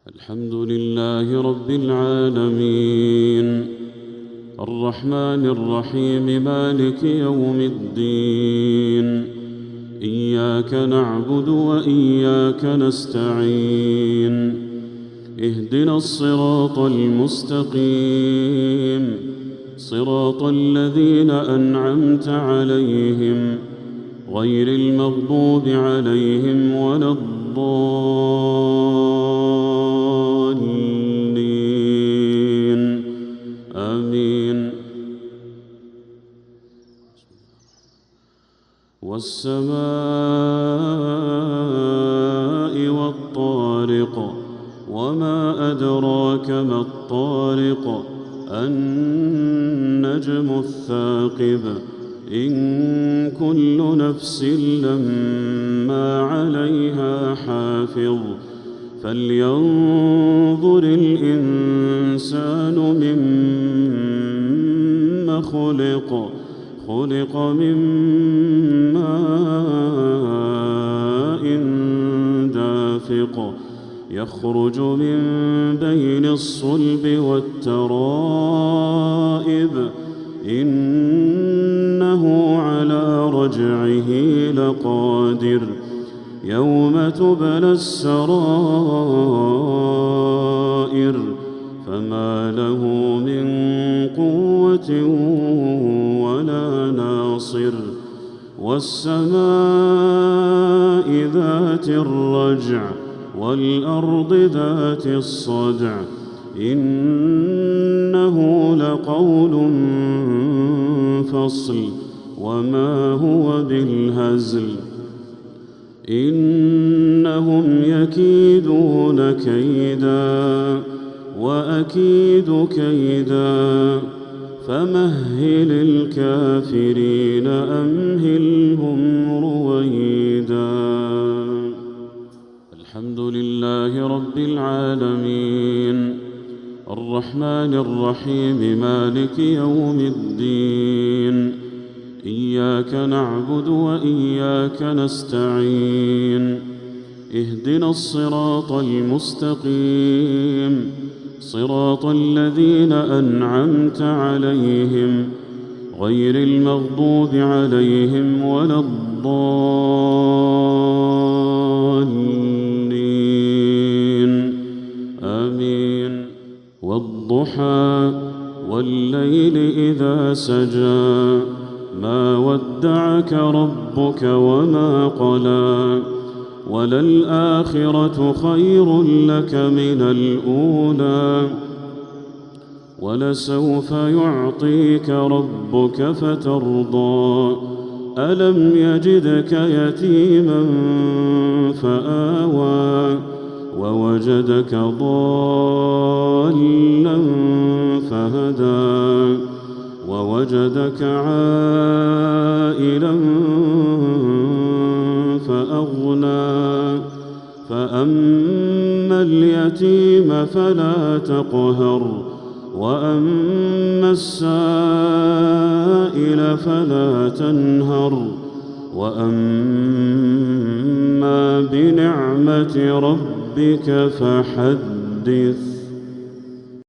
الحمد لله رب العالمين الرحمن الرحيم مالك يوم الدين إياك نعبد وإياك نستعين اهدنا الصراط المستقيم صراط الذين أنعمت عليهم غير المغضوب عليهم ولا الضالين آمين. والسماء والطارق وما أدراك ما الطارق النجم الثاقب إن كل نفس لما عليها حافظ فلينظر الإنسان مما خلق من ماء دافق يخرج من بين الصلب والترائب إنه على رجعه لقادر يوم تبلى السرائر فما له من قوة ولا ناصر والسماء ذات الرجع والأرض ذات الصدع إنه لقول فصل وما هو بالهزل إنهم يكيدون كيدا وأكيد كيدا فمهل الكافرين أمهلهم رويدا. الحمد لله رب العالمين الرحمن الرحيم مالك يوم الدين إياك نعبد وإياك نستعين اهدنا الصراط المستقيم صراط الذين أنعمت عليهم غير المغضوب عليهم ولا الضالين آمين. والضحى والليل إذا سجى ما ودعك ربك وما قلى وللآخرة خير لك من الأولى ولسوف يعطيك ربك فترضى ألم يجدك يتيما فآوى ووجدك ضالا فهدى ووجدك عائلا فأغنى فأما اليتيم فلا تقهر وأما السائل فلا تنهر وأما بنعمة ربك فحدث.